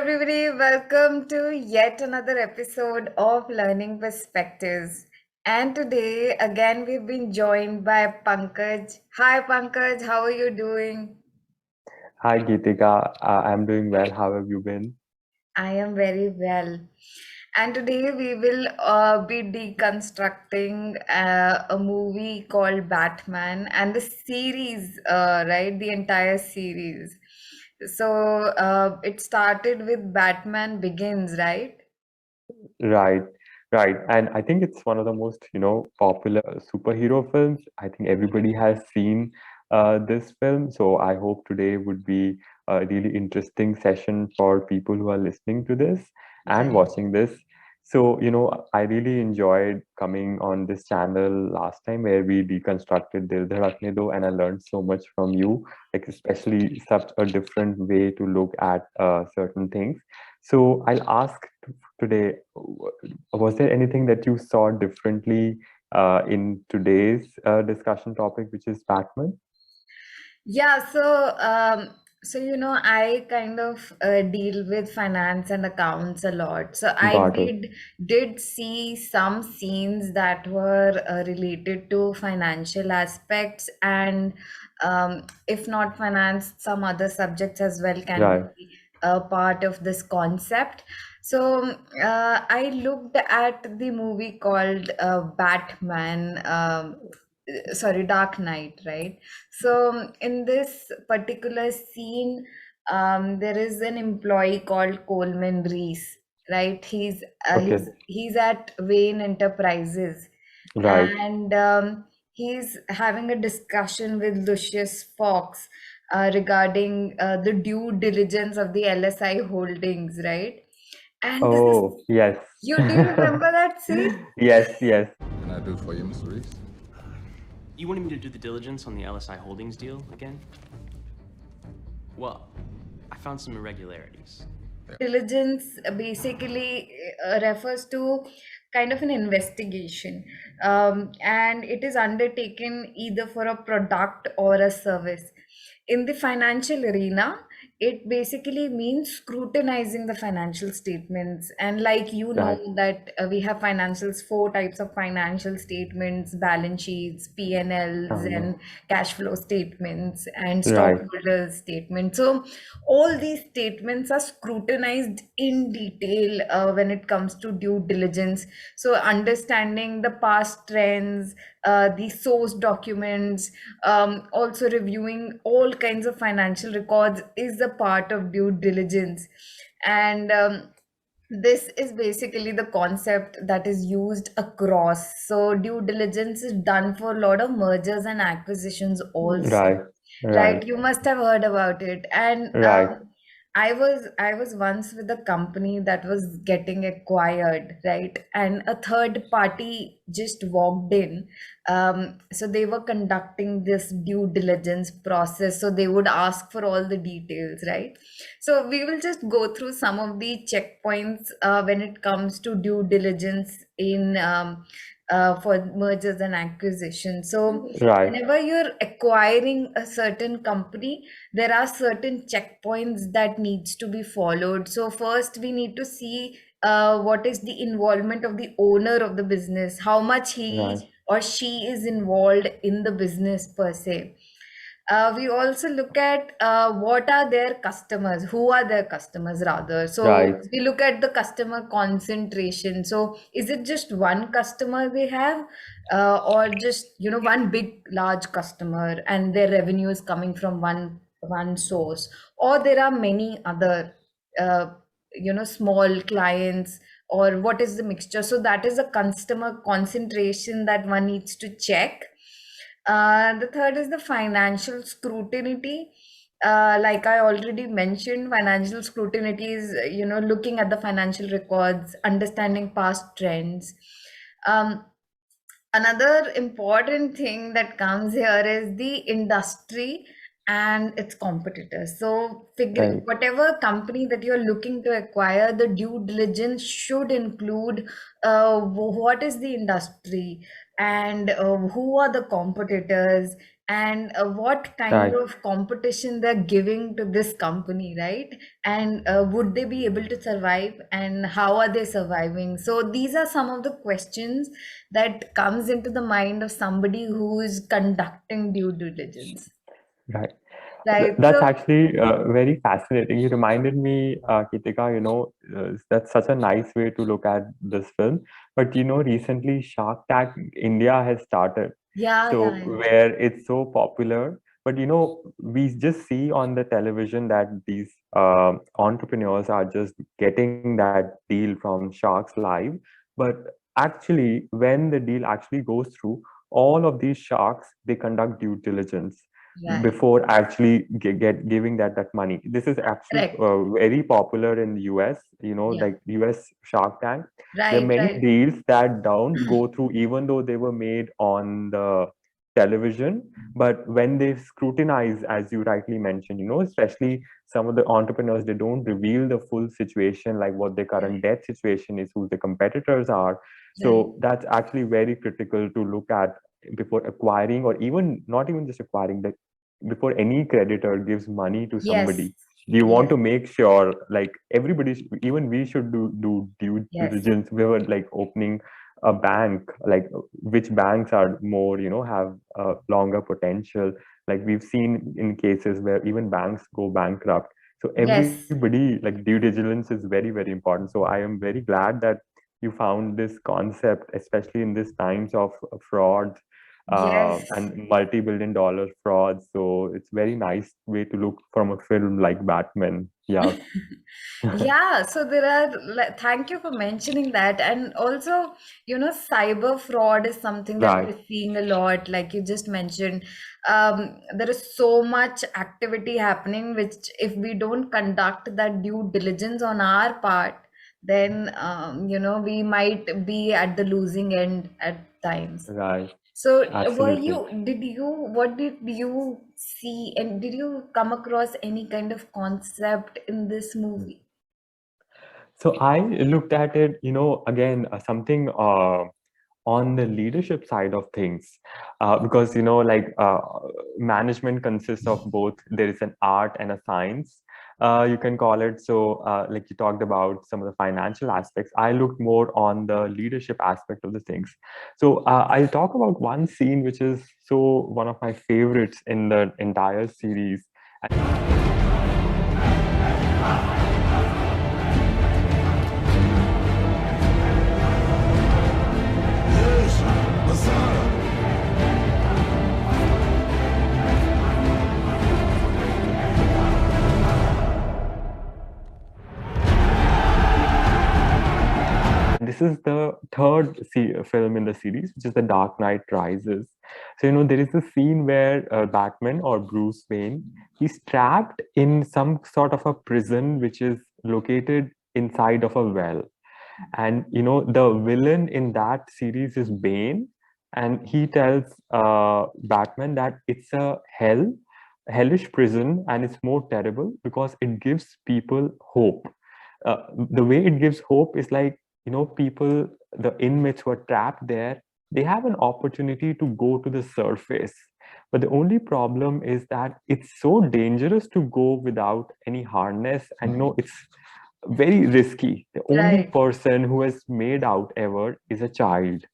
everybody. Welcome to yet another episode of Learning Perspectives. And today, again, we've been joined by Pankaj. Hi, Pankaj. How are you doing? Hi Geetika, I'm doing well. How have you been? I am very well. And today we will be deconstructing a movie called Batman and the series, right? The entire series. So it started with Batman Begins, right? Right, right. And I think it's one of the most, popular superhero films. I think everybody has seen this film. So I hope today would be a really interesting session for people who are listening to this and Right. watching this. So, I really enjoyed coming on this channel last time where we deconstructed Dil Dhadakne Do, and I learned so much from you, like especially such a different way to look at certain things. So I'll ask today, was there anything that you saw differently in today's discussion topic, which is Batman? Yeah, I kind of deal with finance and accounts a lot. So I Got it. did see some scenes that were related to financial aspects, and if not finance, some other subjects as well can Right. be a part of this concept. So I looked at the movie called Batman. Sorry, Dark Knight, right? So in this particular scene, there is an employee called Coleman Reese, right? Okay. He's at Wayne Enterprises, Right. and he's having a discussion with Lucius Fox regarding the due diligence of the LSI holdings, right? And this is Oh, yes. you do you remember that scene? Yes, yes. Can I do for you, Mr. Reese? You wanted me to do the diligence on the LSI Holdings deal again? Well, I found some irregularities. Diligence basically refers to kind of an investigation, and it is undertaken either for a product or a service. In the financial arena, it basically means scrutinizing the financial statements. And like you know Right. that we have financials, four types of financial statements: balance sheets, P&Ls, Uh, and cash flow statements, and right. stockholders statements. So all these statements are scrutinized in detail when it comes to due diligence. So understanding the past trends, the source documents, also reviewing all kinds of financial records is a part of due diligence. And this is basically the concept that is used across. So due diligence is done for a lot of mergers and acquisitions also, Right. right? Right. You must have heard about it. And Right. I was once with a company that was getting acquired, right? And a third party just walked in. So they were conducting this due diligence process. So they would ask for all the details, right? So we will just go through some of the checkpoints when it comes to due diligence in for mergers and acquisitions. So Right. whenever you're acquiring a certain company, there are certain checkpoints that needs to be followed. So first we need to see what is the involvement of the owner of the business, how much Right. he or she is involved in the business per se. We also look at what are their customers, who are their customers rather. So Right. we look at the customer concentration. So is it just one customer they have, or just one big large customer and their revenue is coming from one source, or there are many other uh, small clients, or what is the mixture? So that is a customer concentration that one needs to check. The third is the financial scrutiny. Like I already mentioned, financial scrutiny is, looking at the financial records, understanding past trends. Um, Another important thing that comes here is the industry and its competitors. So, figure Right. whatever company that you're looking to acquire, the due diligence should include what is the industry, and who are the competitors, and what kind Right. of competition they're giving to this company, right? And would they be able to survive, and how are they surviving? So these are some of the questions that comes into the mind of somebody who is conducting due diligence, Right. right? That's So actually very fascinating. You reminded me, Kitika, that's such a nice way to look at this film. But, recently Shark Tank India has started. yeah, So, yeah, yeah. where it's so popular. But, we just see on the television that these entrepreneurs are just getting that deal from Sharks Live. But actually, when the deal actually goes through, all of these sharks, they conduct due diligence Right. before actually get giving that money. This is actually Correct. very popular in the US, Yeah. like US Shark Tank. There are Right, many right. deals that don't go through, even though they were made on the television. But when they scrutinize, as you rightly mentioned, especially some of the entrepreneurs, they don't reveal the full situation, like what their current Right. debt situation is, who the competitors are. Right. So that's actually very critical to look at before acquiring, or even not even just acquiring, the before any creditor gives money to Yes. somebody. You want Yes. to make sure, like everybody, even we should do due Yes. diligence. We were like opening a bank, like which banks are more, have longer potential. Like we've seen in cases where even banks go bankrupt. So Yes. everybody, like due diligence is very, very important. So I am very glad that you found this concept, especially in these times of fraud Yes. and multi-billion-dollar frauds. So it's very nice way to look from a film like Batman. Yeah. Yeah, so there are, thank you for mentioning that. And also, cyber fraud is something that Right. we're seeing a lot, like you just mentioned. There is so much activity happening, which if we don't conduct that due diligence on our part, then, we might be at the losing end at times. Right. So, Absolutely. what did you see, and did you come across any kind of concept in this movie? So I looked at it, again, something on the leadership side of things, because, like management consists of both. There is an art and a science, you can call it. So, like you talked about some of the financial aspects, I looked more on the leadership aspect of the things. So, I'll talk about one scene which is so one of my favorites in the entire series. This is the third film in the series, which is The Dark Knight Rises. So, there is a scene where Batman, or Bruce Wayne, he's trapped in some sort of a prison which is located inside of a well. And, the villain in that series is Bane. And he tells Batman that it's a hellish prison, and it's more terrible because it gives people hope. The way it gives hope is like, people, the inmates who are trapped there, they have an opportunity to go to the surface. But the only problem is that it's so dangerous to go without any harness, and it's very risky. The only Right. person who has made out ever is a child.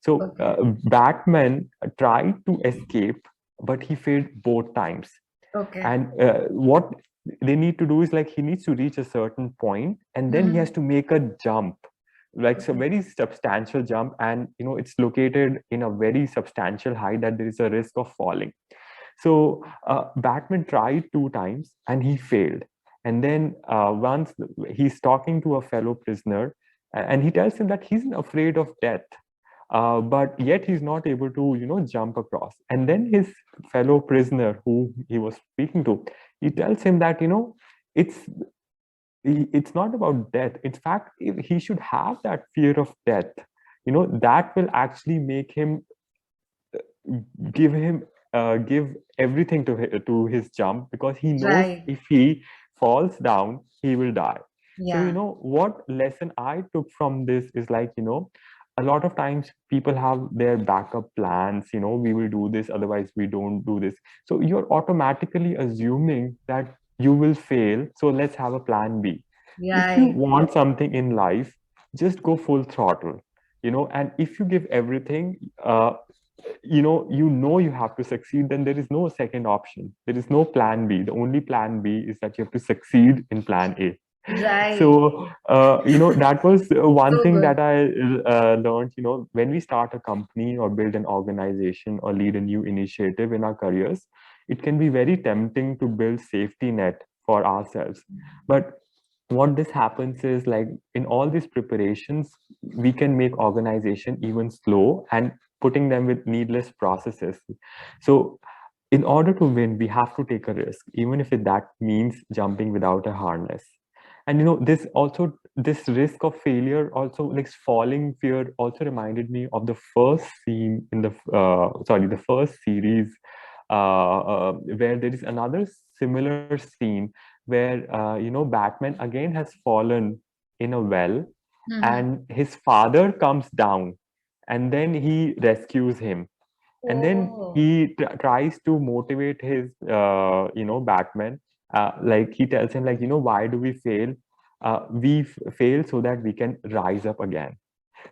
So Okay. Batman tried to escape, but he failed both times. Okay. And what they need to do is, like, he needs to reach a certain point, and then he has Hmm. to make a jump, like it's a Okay. very substantial jump, and it's located in a very substantial height that there is a risk of falling. So Batman tried two times and he failed. And then once he's talking to a fellow prisoner, and he tells him that he's afraid of death, but yet he's not able to, jump across. And then his fellow prisoner, who he was speaking to, he tells him that, it's it's not about death. In fact, if he should have that fear of death, that will actually make him give him give everything to his jump, because he knows Right. if he falls down, he will die. So, Yeah. what lesson I took from this is, like, a lot of times people have their backup plans, we will do this, otherwise we don't do this. So you're automatically assuming that you will fail, so let's have a plan B. If you Right. want something in life, just go full throttle, and if you give everything, you have to succeed, then there is no second option, there is no plan B. The only plan B is that you have to succeed in plan A. Right. So that was one So thing good. that I learned. When we start a company or build an organization or lead a new initiative in our careers, it can be very tempting to build safety net for ourselves. But what this happens is, like, in all these preparations, we can make organization even slow and putting them with needless processes. So in order to win, we have to take a risk, even if that means jumping without a harness. And this risk of failure, also like falling fear, also reminded me of the first scene in the first series, where there is another similar scene where Batman again has fallen in a well, Mm-hmm. and his father comes down, and then he rescues him, and then Oh, he tries to motivate his Batman, like he tells him, like, why do we fail? We fail so that we can rise up again.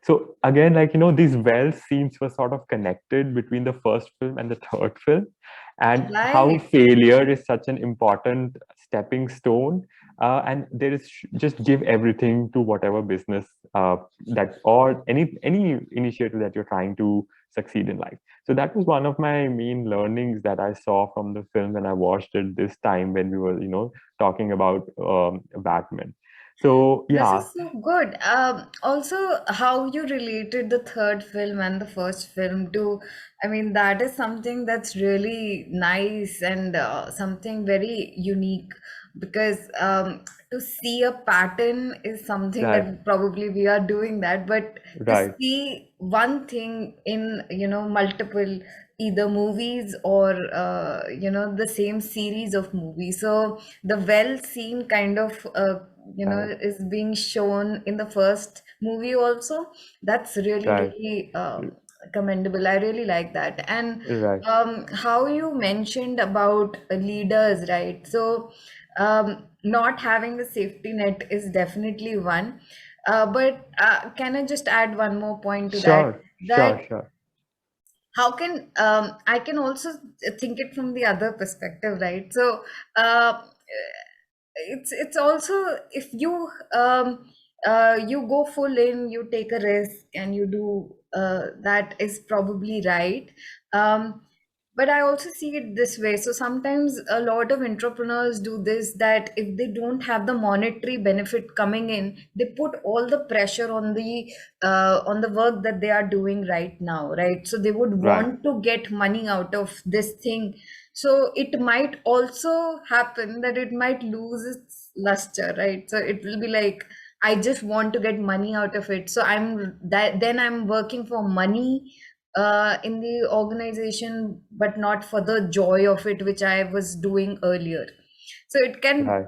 So again, like, these well scenes were sort of connected between the first film and the third film, and how right. failure is such an important stepping stone. And there is just give everything to whatever business, that or any initiative that you're trying to succeed in life. So that was one of my main learnings that I saw from the film when I watched it this time, when we were talking about Batman. So This yeah. is so good. Also, how you related the third film and the first film to, I mean, that is something that's really nice and something very unique because to see a pattern is something Right. that probably we are doing that, but to Right. see one thing in, multiple either movies or, the same series of movies. So the well scene kind of Right. is being shown in the first movie also. That's really Right. really commendable. I really like that. And Right. how you mentioned about leaders, right? So not having a safety net is definitely one, but can I just add one more point to that, Sure. that Sure. Sure. how can I can also think it from the other perspective, right? So uh, it's also if you go full in, you take a risk and you do that is probably right. um, but I also see it this way. So sometimes a lot of entrepreneurs do this, that if they don't have the monetary benefit coming in, they put all the pressure on the work that they are doing right now, right? So they would Right. want to get money out of this thing. So it might also happen that it might lose its luster, right? So it will be like, I just want to get money out of it. So then I'm working for money in the organization, but not for the joy of it, which I was doing earlier. So Right.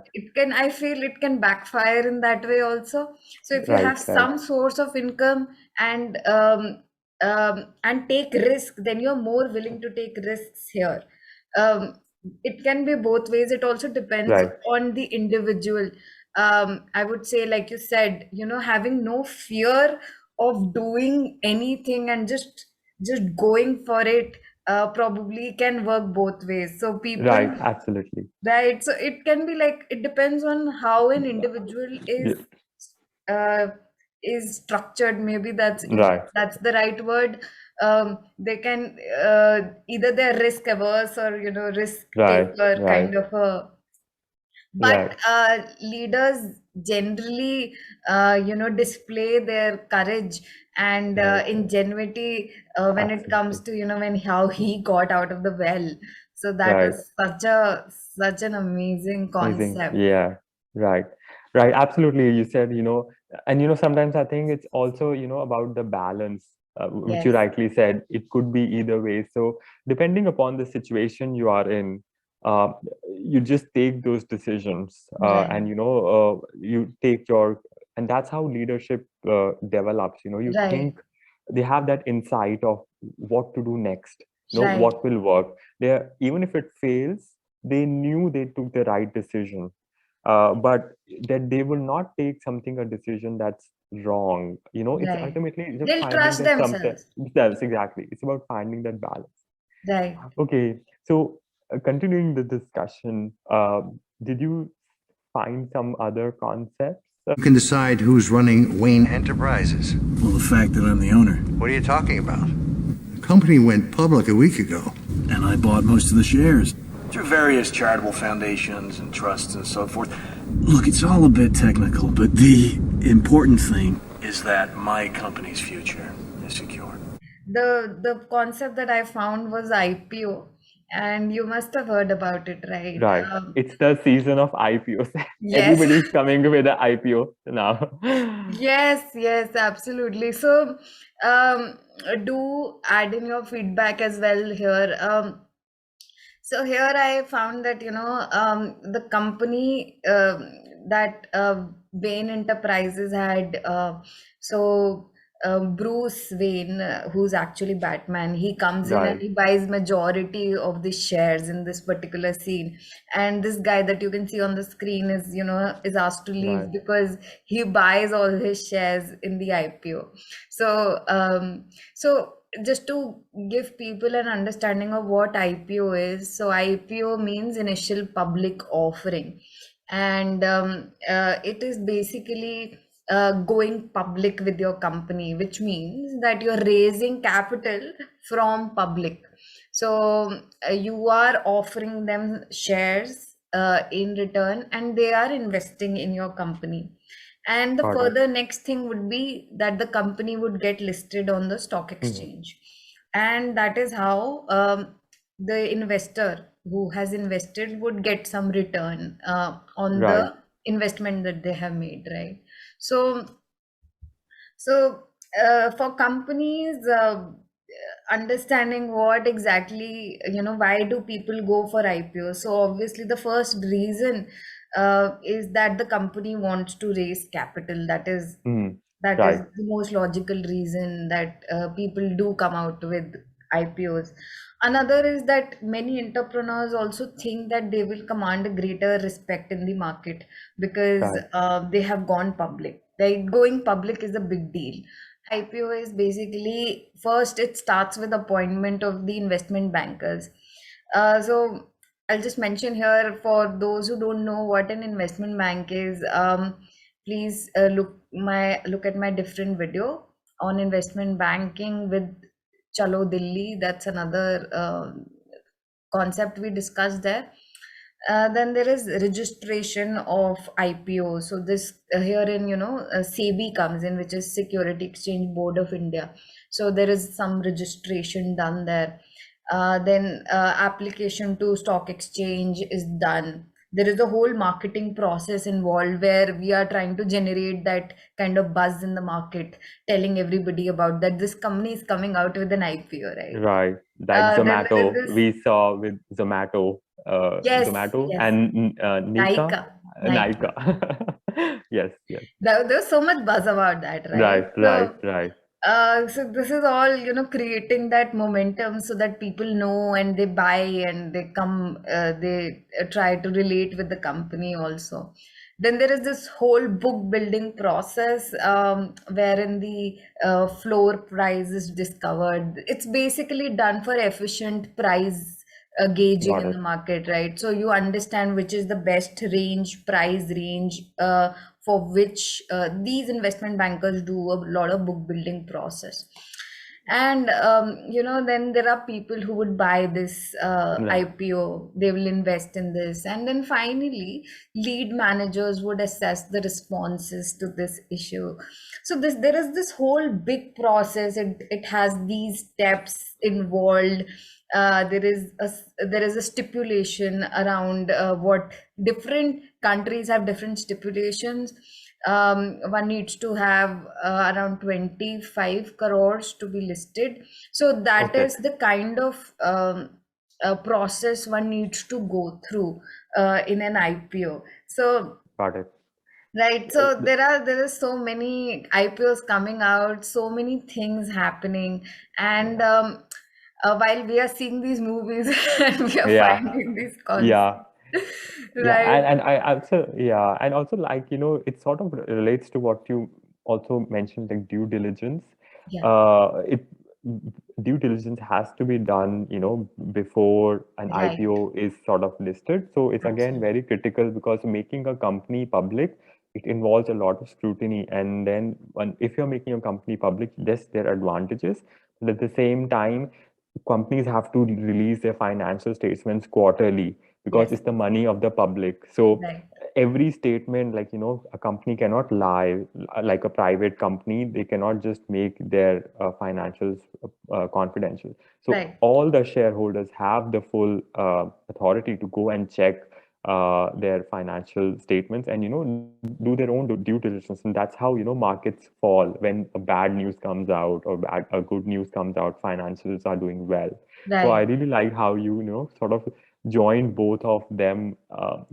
I feel it can backfire in that way also. So if you Right. have Right. some source of income and take risk, then you're more willing to take risks here. um, it can be both ways. It also depends Right. on the individual. I would say, like you said, having no fear of doing anything and just going for it probably can work both ways. So people, Right. Absolutely. right? So it can be like, it depends on how an individual Yeah. uh, is structured. Maybe Right. that's the right word. They can either they're risk averse or risk Right. taker Right. kind of a. But Right. leaders generally display their courage and Right. ingenuity when it comes Absolutely. to when how he got out of the well. So that Right. was such an amazing Amazing. concept. Yeah. Right. Right. Absolutely. You said, and sometimes I think it's also, about the balance, which you Yes. rightly said. It could be either way. So depending upon the situation you are in, uh, you just take those decisions, Right. and, you take your, and that's how leadership develops. You Right. think they have that insight of what to do next, Right. what will work. Even if it fails, they knew they took the right decision, but that they will not take a decision that's wrong. It's Right. ultimately just They'll finding trust that something themselves. themselves. Exactly, it's about finding that balance. Right. Okay, so continuing the discussion, did you find some other concepts? You can decide who's running Wayne Enterprises. Well, the fact that I'm the owner. What are you talking about? The company went public a week ago. And I bought most of the shares. Through various charitable foundations and trusts and so forth. Look, it's all a bit technical, but the important thing is that my company's future is secure. The concept that I found was IPO, and you must have heard about it, right? Right. It's the season of IPOs. Yes. Everybody's coming with an IPO now. Yes, absolutely. So, do add in your feedback as well here. So here I found that, the company that Wayne Enterprises had, Bruce Wayne, who's actually Batman, he comes in and Right. he buys majority of the shares in this particular scene. And this guy that you can see on the screen is asked to leave Right. because he buys all his shares in the IPO. So just to give people an understanding of what IPO is, so IPO means initial public offering, and it is basically going public with your company, which means that you're raising capital from public. So you are offering them shares in return, and they are investing in your company. And the Got it. further next thing would be that the company would get listed on the stock exchange. And that is how the investor who has invested would get some return on Right. the investment that they have made, right? So for companies, understanding what exactly, why do people go for IPO? So obviously the first reason is that the company wants to raise capital. That is Mhm. that is Right. the most logical reason that people do come out with IPOs. Another is that many entrepreneurs also think that they will command a greater respect in the market because Right. they have gone public. Like going public is a big deal. IPO is basically first it starts with appointment of the investment bankers. So I'll just mention here for those who don't know what an investment bank is. Please look at my different video on investment banking with Chalo Delhi. That's another concept we discussed there. Then there is registration of IPO. So this herein, SEBI comes in, which is Security Exchange Board of India. So there is some registration done there. Then application to stock exchange is done. There is a whole marketing process involved where we are trying to generate that kind of buzz in the market, telling everybody about that this company is coming out with an IPO, right? Right. Like Then there is Zomato, this, we saw with Zomato, yes, Zomato yes, and NYKA, NYKA. NYKA. Yes. There's so much buzz about that, right? Right. So this is all, creating that momentum so that people know and they buy and they come, they try to relate with the company also. Then there is this whole book building process, wherein the floor price is discovered. It's basically done for efficient price gauging Got in it. the market, right? So you understand which is the best price range for which these investment bankers do a lot of book building process. And then there are people who would buy this Right. IPO, they will invest in this, and then finally lead managers would assess the responses to this issue. So there is this whole big process. It has these steps involved. There is a stipulation around what different countries have different stipulations. One needs to have around 25 crores to be listed. So that Okay. is the kind of process one needs to go through in an IPO. So Got it. Right. So there are so many IPOs coming out, so many things happening, and while we are seeing these movies and we are Yeah, finding these concepts, yeah. Yeah, right? and I also, yeah, and also, like, it sort of relates to what you also mentioned, like due diligence. Yeah. It Due diligence has to be done, before an Right. IPO is sort of listed. So it's again Absolutely. very critical because making a company public, it involves a lot of scrutiny. And then if you're making a company public, yes, there are advantages, but at the same time, companies have to release their financial statements quarterly because Yes. it's the money of the public. So Right. every statement, like, a company cannot lie like a private company. They cannot just make their financials confidential. So Right. all the shareholders have the full authority to go and check their financial statements and, do their own due diligence. And that's how, markets fall when a bad news comes out or a good news comes out, financials are doing well. So I Right. really like how sort of join both of them,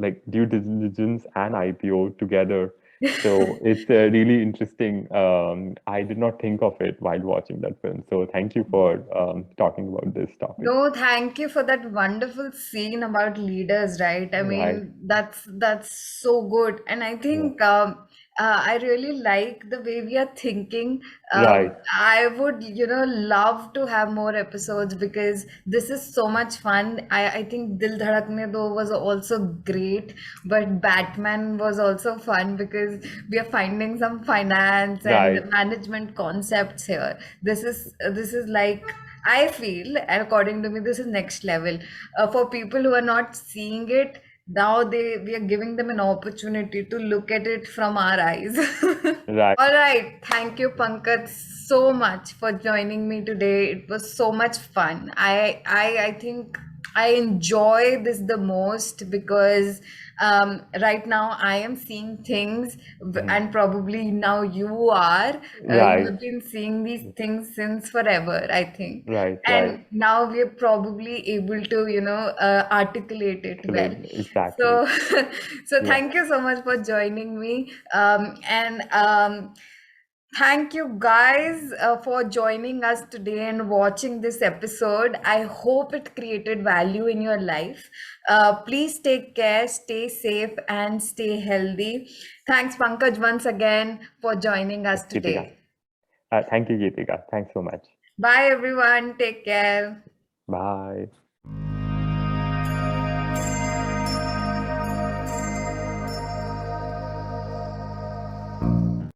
like due diligence and IPO together. So it's really interesting. I did not think of it while watching that film. So thank you for talking about this topic. No, thank you for that wonderful scene about leaders, right? I Right, mean, that's so good. And I yeah, think I really like the way we are thinking. right, I would, love to have more episodes because this is so much fun. I think Dil Dhadakne Do was also great, but Batman was also fun because we are finding some finance and right, management concepts here. This is like I feel, and according to me, this is next level. For people who are not seeing it, now we are giving them an opportunity to look at it from our eyes. right. All right. Thank you, Pankaj, so much for joining me today. It was so much fun. I think I enjoy this the most because right now I am seeing things, Mhm. and probably now you are. You Right, have been seeing these things since forever, I think. right, right. And now we are probably able to, articulate it well. Exactly. So, so Yeah. thank you so much for joining me. And thank you guys for joining us today and watching this episode. I hope it created value in your life. Please take care, stay safe, and stay healthy. Thanks, Pankaj, once again for joining us Geetika. today. Thank you, Geetika. Thanks so much. Bye, everyone. Take care. Bye.